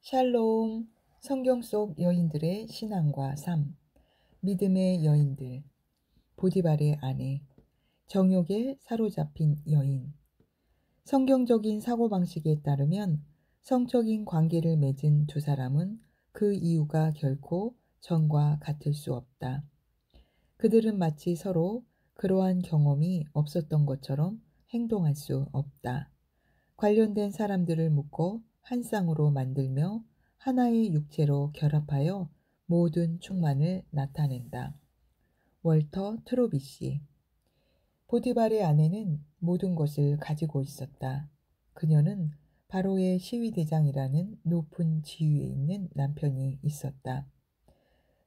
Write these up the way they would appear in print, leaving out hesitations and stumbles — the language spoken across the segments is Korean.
샬롬, 성경 속 여인들의 신앙과 삶, 믿음의 여인들, 보디발의 아내, 정욕에 사로잡힌 여인. 성경적인 사고방식에 따르면 성적인 관계를 맺은 두 사람은 그 이유가 결코 전과 같을 수 없다. 그들은 마치 서로 그러한 경험이 없었던 것처럼 행동할 수 없다. 관련된 사람들을 묶어 한 쌍으로 만들며 하나의 육체로 결합하여 모든 충만을 나타낸다. 월터 트로비시. 보디발의 아내는 모든 것을 가지고 있었다. 그녀는 바로의 시위대장이라는 높은 지위에 있는 남편이 있었다.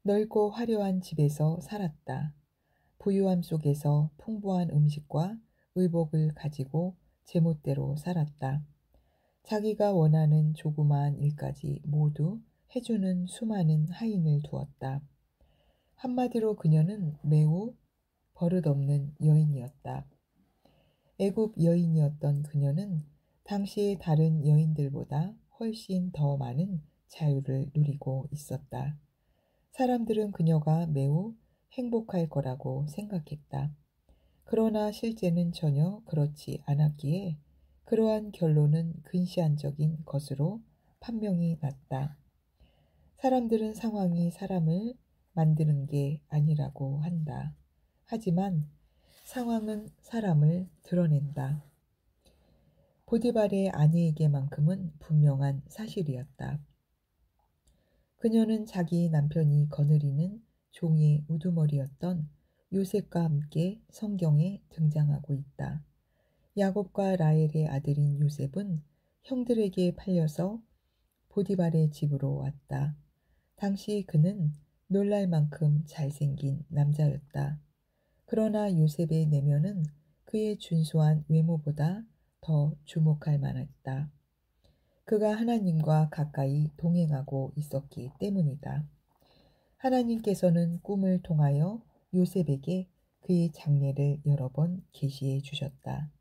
넓고 화려한 집에서 살았다. 부유함 속에서 풍부한 음식과 의복을 가지고 제멋대로 살았다. 자기가 원하는 조그마한 일까지 모두 해주는 수많은 하인을 두었다. 한마디로 그녀는 매우 버릇없는 여인이었다. 애굽 여인이었던 그녀는 당시의 다른 여인들보다 훨씬 더 많은 자유를 누리고 있었다. 사람들은 그녀가 매우 행복할 거라고 생각했다. 그러나 실제는 전혀 그렇지 않았기에 그러한 결론은 근시안적인 것으로 판명이 났다. 사람들은 상황이 사람을 만드는 게 아니라고 한다. 하지만 상황은 사람을 드러낸다. 보디발의 아내에게만큼은 분명한 사실이었다. 그녀는 자기 남편이 거느리는 종의 우두머리였던 요셉과 함께 성경에 등장하고 있다. 야곱과 라헬의 아들인 요셉은 형들에게 팔려서 보디발의 집으로 왔다. 당시 그는 놀랄 만큼 잘생긴 남자였다. 그러나 요셉의 내면은 그의 준수한 외모보다 더 주목할 만했다. 그가 하나님과 가까이 동행하고 있었기 때문이다. 하나님께서는 꿈을 통하여 요셉에게 그의 장래를 여러 번 계시해 주셨다.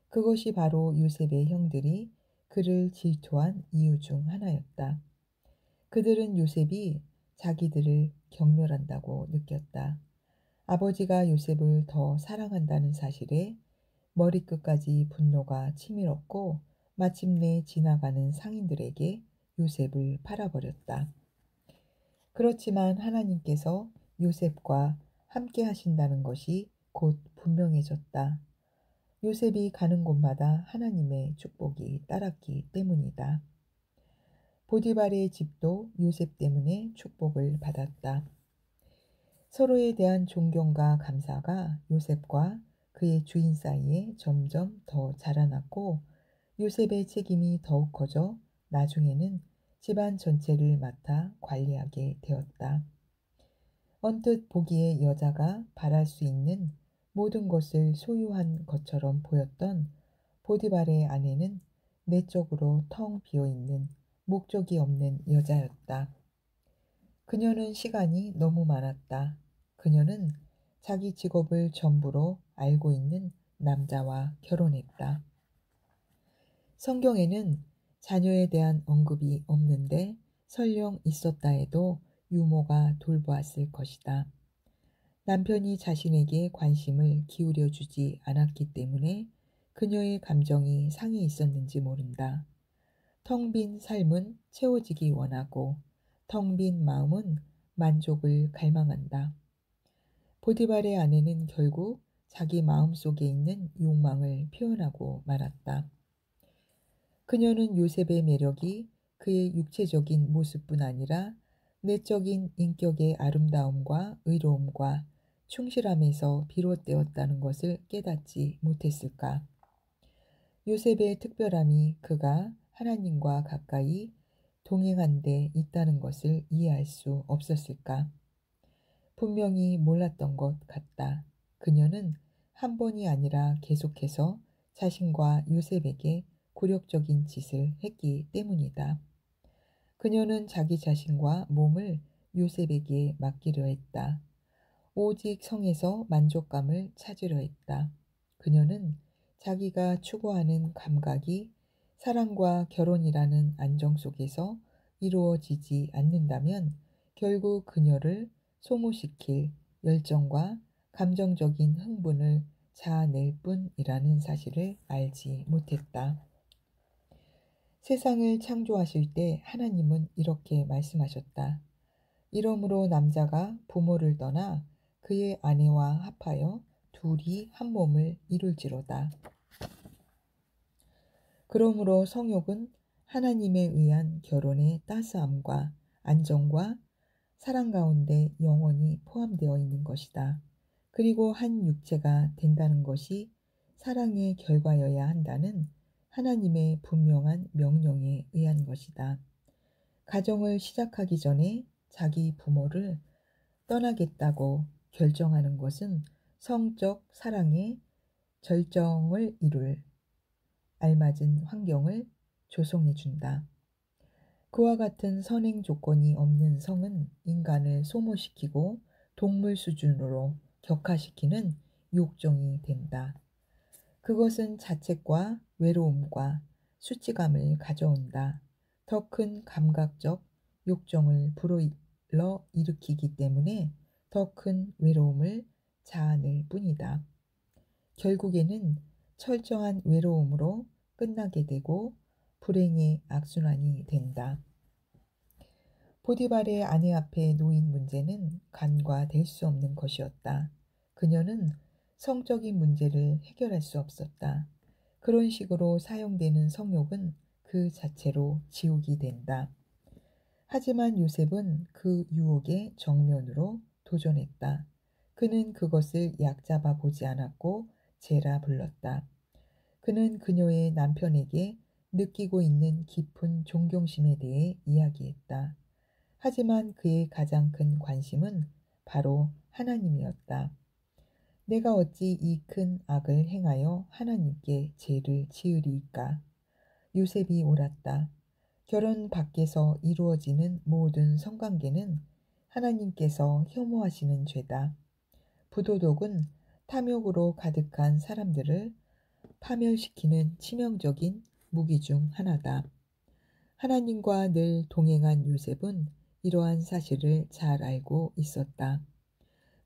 그것이 바로 요셉의 형들이 그를 질투한 이유 중 하나였다. 그들은 요셉이 자기들을 경멸한다고 느꼈다. 아버지가 요셉을 더 사랑한다는 사실에 머리끝까지 분노가 치밀었고 마침내 지나가는 상인들에게 요셉을 팔아버렸다. 그렇지만 하나님께서 요셉과 함께 하신다는 것이 곧 분명해졌다. 요셉이 가는 곳마다 하나님의 축복이 따랐기 때문이다. 보디발의 집도 요셉 때문에 축복을 받았다. 서로에 대한 존경과 감사가 요셉과 그의 주인 사이에 점점 더 자라났고 요셉의 책임이 더욱 커져 나중에는 집안 전체를 맡아 관리하게 되었다. 언뜻 보기에 여자가 바랄 수 있는 모든 것을 소유한 것처럼 보였던 보디발의 아내는 내적으로 텅 비어있는 목적이 없는 여자였다. 그녀는 시간이 너무 많았다. 그녀는 자기 직업을 전부로 알고 있는 남자와 결혼했다. 성경에는 자녀에 대한 언급이 없는데 설령 있었다 해도 유모가 돌보았을 것이다. 남편이 자신에게 관심을 기울여 주지 않았기 때문에 그녀의 감정이 상해 있었는지 모른다. 텅 빈 삶은 채워지기 원하고 텅 빈 마음은 만족을 갈망한다. 보디발의 아내는 결국 자기 마음 속에 있는 욕망을 표현하고 말았다. 그녀는 요셉의 매력이 그의 육체적인 모습뿐 아니라 내적인 인격의 아름다움과 의로움과 충실함에서 비롯되었다는 것을 깨닫지 못했을까? 요셉의 특별함이 그가 하나님과 가까이 동행한 데 있다는 것을 이해할 수 없었을까? 분명히 몰랐던 것 같다. 그녀는 한 번이 아니라 계속해서 자신과 요셉에게 굴욕적인 짓을 했기 때문이다. 그녀는 자기 자신과 몸을 요셉에게 맡기려 했다. 오직 성에서 만족감을 찾으려 했다. 그녀는 자기가 추구하는 감각이 사랑과 결혼이라는 안정 속에서 이루어지지 않는다면 결국 그녀를 소모시킬 열정과 감정적인 흥분을 자아낼 뿐이라는 사실을 알지 못했다. 세상을 창조하실 때 하나님은 이렇게 말씀하셨다. 이러므로 남자가 부모를 떠나 그의 아내와 합하여 둘이 한 몸을 이룰지로다. 그러므로 성욕은 하나님에 의한 결혼의 따스함과 안정과 사랑 가운데 영원히 포함되어 있는 것이다. 그리고 한 육체가 된다는 것이 사랑의 결과여야 한다는 하나님의 분명한 명령에 의한 것이다. 가정을 시작하기 전에 자기 부모를 떠나겠다고 결정하는 것은 성적 사랑의 절정을 이룰 알맞은 환경을 조성해 준다. 그와 같은 선행 조건이 없는 성은 인간을 소모시키고 동물 수준으로 격화시키는 욕정이 된다. 그것은 자책과 외로움과 수치감을 가져온다. 더 큰 감각적 욕정을 불러 일으키기 때문에 더 큰 외로움을 자아낼 뿐이다. 결국에는 철저한 외로움으로 끝나게 되고 불행의 악순환이 된다. 보디발의 아내 앞에 놓인 문제는 간과될 수 없는 것이었다. 그녀는 성적인 문제를 해결할 수 없었다. 그런 식으로 사용되는 성욕은 그 자체로 지옥이 된다. 하지만 요셉은 그 유혹에 정면으로 도전했다. 그는 그것을 얕잡아 보지 않았고 제라 불렀다. 그는 그녀의 남편에게 느끼고 있는 깊은 존경심에 대해 이야기했다. 하지만 그의 가장 큰 관심은 바로 하나님이었다. 내가 어찌 이 큰 악을 행하여 하나님께 죄를 지으리이까? 요셉이 옳았다. 결혼 밖에서 이루어지는 모든 성관계는 하나님께서 혐오하시는 죄다. 부도덕은 탐욕으로 가득한 사람들을 파멸시키는 치명적인 무기 중 하나다. 하나님과 늘 동행한 요셉은 이러한 사실을 잘 알고 있었다.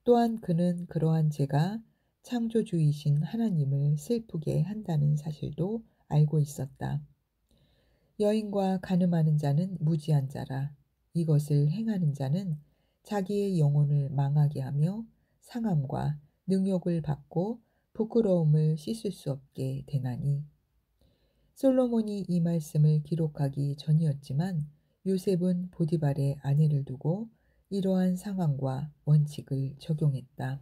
또한 그는 그러한 죄가 창조주이신 하나님을 슬프게 한다는 사실도 알고 있었다. 여인과 간음하는 자는 무지한 자라. 이것을 행하는 자는 자기의 영혼을 망하게 하며 상함과 능욕을 받고 부끄러움을 씻을 수 없게 되나니. 솔로몬이 이 말씀을 기록하기 전이었지만 요셉은 보디발의 아내를 두고 이러한 상황과 원칙을 적용했다.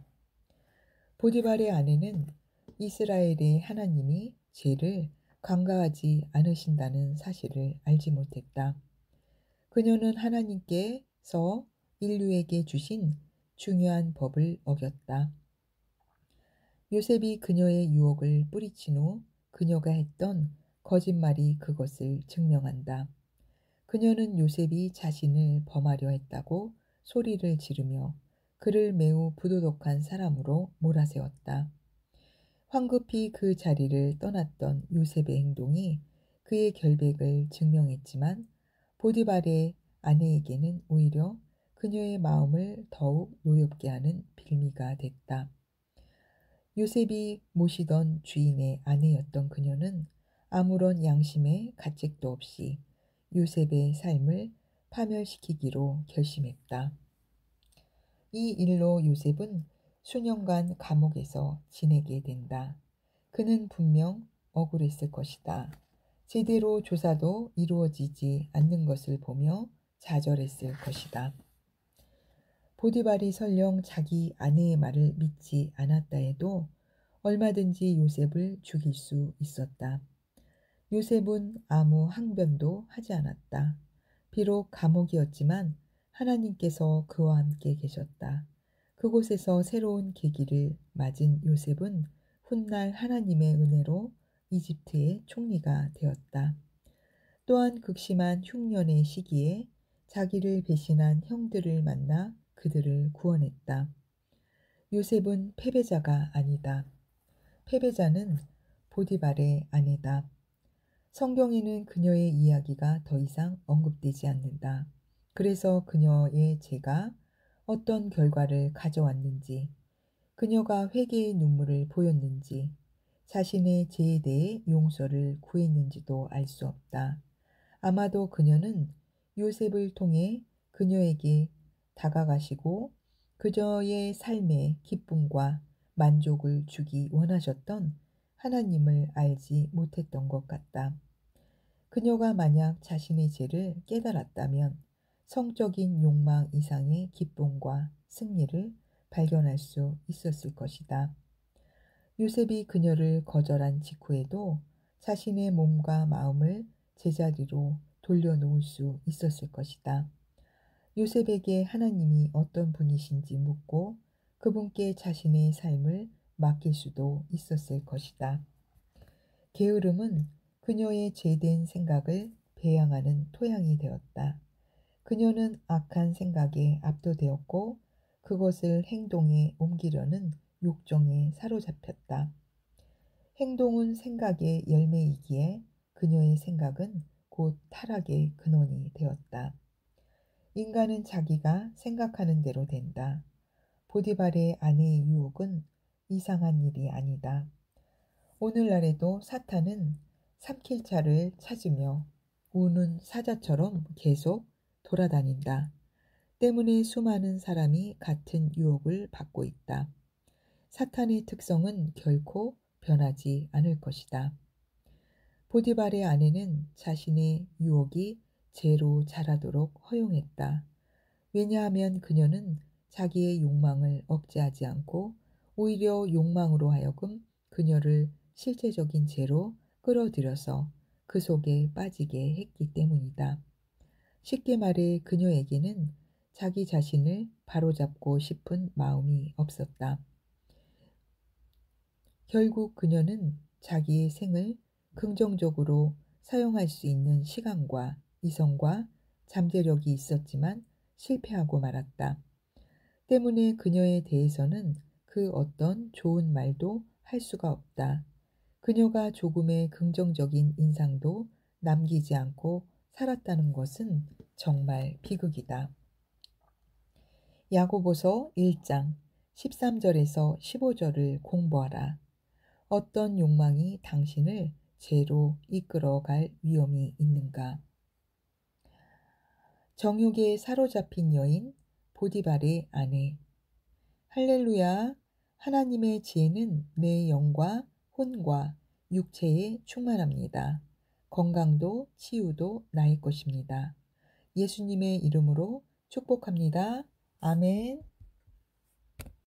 보디발의 아내는 이스라엘의 하나님이 죄를 간과하지 않으신다는 사실을 알지 못했다. 그녀는 하나님께서 인류에게 주신 중요한 법을 어겼다. 요셉이 그녀의 유혹을 뿌리친 후 그녀가 했던 거짓말이 그것을 증명한다. 그녀는 요셉이 자신을 범하려 했다고 소리를 지르며 그를 매우 부도덕한 사람으로 몰아세웠다. 황급히 그 자리를 떠났던 요셉의 행동이 그의 결백을 증명했지만 보디발의 아내에게는 오히려 그녀의 마음을 더욱 노엽게 하는 빌미가 됐다. 요셉이 모시던 주인의 아내였던 그녀는 아무런 양심의 가책도 없이 요셉의 삶을 파멸시키기로 결심했다. 이 일로 요셉은 수년간 감옥에서 지내게 된다. 그는 분명 억울했을 것이다. 제대로 조사도 이루어지지 않는 것을 보며 좌절했을 것이다. 보디발이 설령 자기 아내의 말을 믿지 않았다 해도 얼마든지 요셉을 죽일 수 있었다. 요셉은 아무 항변도 하지 않았다. 비록 감옥이었지만 하나님께서 그와 함께 계셨다. 그곳에서 새로운 계기를 맞은 요셉은 훗날 하나님의 은혜로 이집트의 총리가 되었다. 또한 극심한 흉년의 시기에 자기를 배신한 형들을 만나 그들을 구원했다. 요셉은 패배자가 아니다. 패배자는 보디발의 아내다. 성경에는 그녀의 이야기가 더 이상 언급되지 않는다. 그래서 그녀의 죄가 어떤 결과를 가져왔는지, 그녀가 회개의 눈물을 보였는지, 자신의 죄에 대해 용서를 구했는지도 알 수 없다. 아마도 그녀는 요셉을 통해 그녀에게 다가가시고 그녀의 삶에 기쁨과 만족을 주기 원하셨던 하나님을 알지 못했던 것 같다. 그녀가 만약 자신의 죄를 깨달았다면 성적인 욕망 이상의 기쁨과 승리를 발견할 수 있었을 것이다. 요셉이 그녀를 거절한 직후에도 자신의 몸과 마음을 제자리로 돌려놓을 수 있었을 것이다. 요셉에게 하나님이 어떤 분이신지 묻고 그분께 자신의 삶을 맡길 수도 있었을 것이다. 게으름은 그녀의 죄된 생각을 배양하는 토양이 되었다. 그녀는 악한 생각에 압도되었고 그것을 행동에 옮기려는 욕정에 사로잡혔다. 행동은 생각의 열매이기에 그녀의 생각은 곧 타락의 근원이 되었다. 인간은 자기가 생각하는 대로 된다. 보디발의 아내의 유혹은 이상한 일이 아니다. 오늘날에도 사탄은 삼킬 자를 찾으며 우는 사자처럼 계속 돌아다닌다. 때문에 수많은 사람이 같은 유혹을 받고 있다. 사탄의 특성은 결코 변하지 않을 것이다. 보디발의 아내는 자신의 유혹이 죄로 자라도록 허용했다. 왜냐하면 그녀는 자기의 욕망을 억제하지 않고 오히려 욕망으로 하여금 그녀를 실제적인 죄로 끌어들여서 그 속에 빠지게 했기 때문이다. 쉽게 말해 그녀에게는 자기 자신을 바로잡고 싶은 마음이 없었다. 결국 그녀는 자기의 생을 긍정적으로 사용할 수 있는 시간과 이성과 잠재력이 있었지만 실패하고 말았다. 때문에 그녀에 대해서는 그 어떤 좋은 말도 할 수가 없다. 그녀가 조금의 긍정적인 인상도 남기지 않고 살았다는 것은 정말 비극이다. 야고보서 1장 13절에서 15절을 공부하라. 어떤 욕망이 당신을 죄로 이끌어갈 위험이 있는가? 정욕에 사로잡힌 여인 보디발의 아내. 할렐루야. 하나님의 지혜는 내 영과 혼과 육체에 충만합니다. 건강도 치유도 나의 것입니다. 예수님의 이름으로 축복합니다. 아멘.